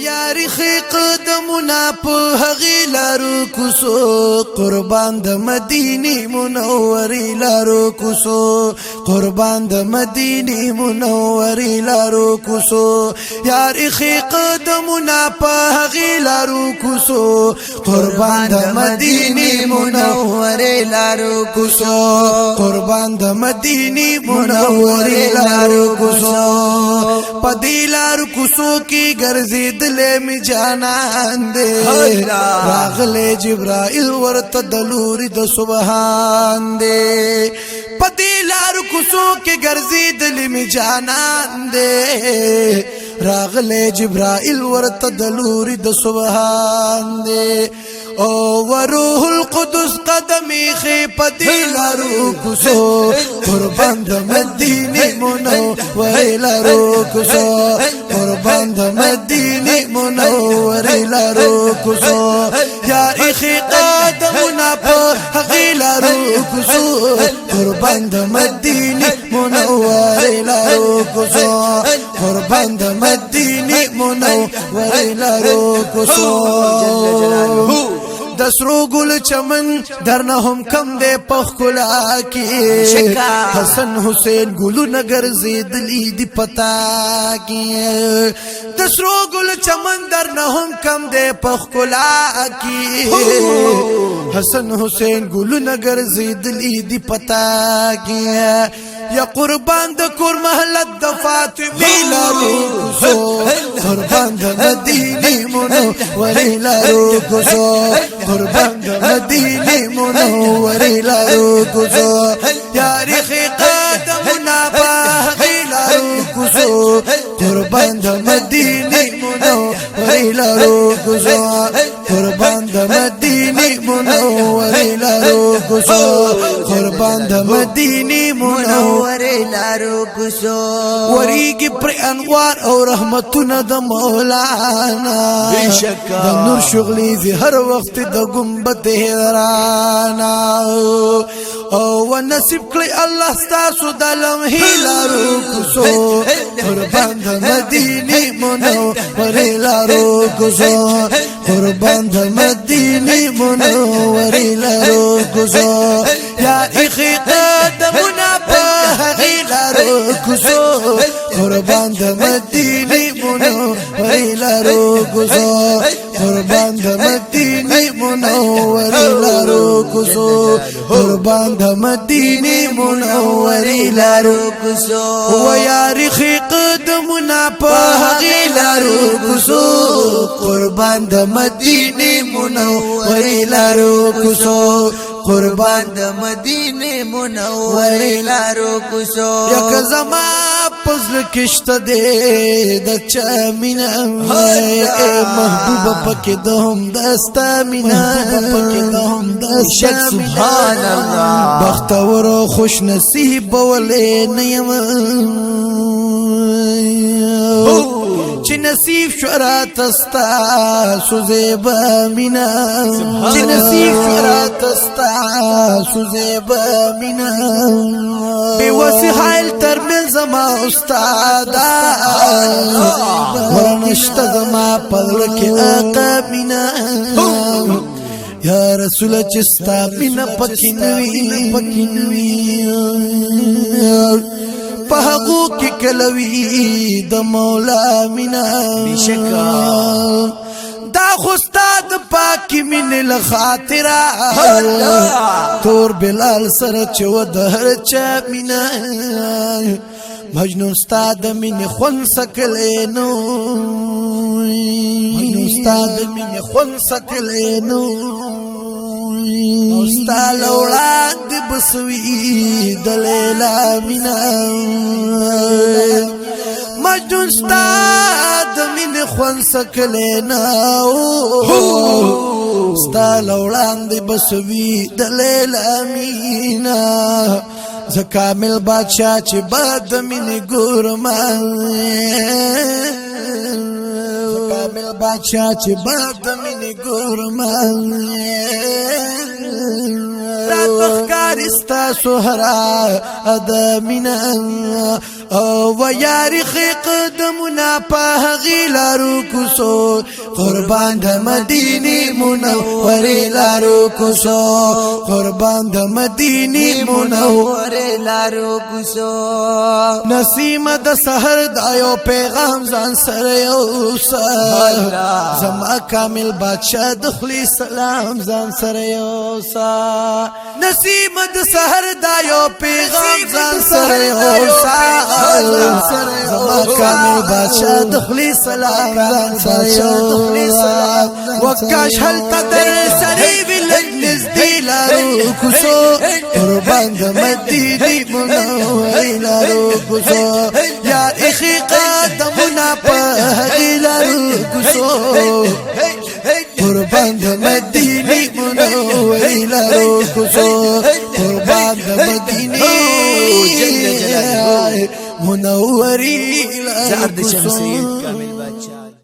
یاری خی قدمنا په هغې لارو کوسو قربان د مدینې منورې لارو کوسو قربان د مدینې منورې لارو کوسو یاری خی قدمنا په هغې لارو کوسو قربان د مدینې منورې لارو کوسو قربان د مدینې منورې لارو کوسو پدې لارو کوسو کې ګرځېدلې می جانان دې راغله جبرائیل ورته د لوري د سبحان دې پدې لارو کوسو کې ګرځېدلې می جانان دې راغله جبرائیل ورته د لوري د سبحان دې او وروح القدس قدمی خی پدی لارو کسو قربان د مدینې منورې لارو کسو قربان د مدینې منورې لارو کسو یاری خی قدمنا په هغې لارو کسو قربان د مدینې منورې لارو کسو قربان د مدینې منورې لارو کسو د سرو ګل چمن درنه هم کم دی په ښکلا کې حسن حسین ګلونه ګرځېدلي دي پتا کې د سرو ګل چمن درنه هم کم دی په ښکلا کې حسن حسین ګلونه ګرځېدلي دي پتا کې یا قربان د کور محلت د فاطمې لارو کوسو قربان د مدینې منورې لارو کوسو قربان د مدینې منورې لارو کوسو یاری خی قدمنا په هغې لارو کوسو قربان د مدینې منورې لارو کوسو قربان د مدینې منورې لارو کوسو قربان د مدینې منورې لارو کوسو وریږي پر انوار او رحمتونه د مولانا د نور شغلي زی هر وخت د گنبد هرانا او نصیب کړی الله ستاسو د لمحې لارو کوسو قربان د مدینې منورې لارو کوسو قربان د مدینې منورې لارو کوسو یاری خی قدمنا په هغې لارو کوسو قربان د مدینې منورې لارو کوسو قربان د مدینې منورې لارو کوسو قربان د مدینې منورې لارو کوسو و یاری خی قدمنا په هغې لارو کوسو قربان د مدینې منورې لارو کوسو قربان د مدینې منورې لارو کوسو یک زما پزل کشته دې د چا مینا محبوبه پکې د هم دستا مینا سبحان الله بختور او خوش نصیب ولې نه یم چې نصیب شورا تستا سوزیبا مینا چې نصیب شورا تستا سوزیبا مینا بی وسی حال تر من زما استادا ورنشت زما پدر کی آقا مینا یا رسول چستا مینا پکنوی پهغو کی کلوی د مولا مینا دا خوستاد پاکی من لخاطرہ تور بلال سر چو دهر چا مینا مجنون استاد من خون سکلینو مجنون استاد من خون سکلینو استاد اولاد بسوی دلیلا مینا مجنون استاد من خون سکلینا استاد اولاد بسوی دلیلا مینا زکامل بادشاہ چی باد من گورمان زکامل بادشاہ چی باد من گورمان راتخکار استا سهرا ادامنا و یاری خی قدمنا پا غیلارو کوسو قربان د مدینه منوره لارو کوسو قربان د مدینه منوره لارو کوسو نسیم د سحر دایو پیغام ځان سره یوسا زما کامل بادشاہ دخلی سلام ځان سره یوسا نسیم د سحر دایو پیغام ځان سره یوسا زما کامل بادشاہ دخلی سلام ځان سره یوسا وکاش هل تدر سری بلنز دی لارو کوسو قربان د مدینه منوره لارو کوسو یا اخی قدمنا په لارو کوسو قربان د مدینه منوره لارو کوسو قربان د مدینه منوره لارو کوسو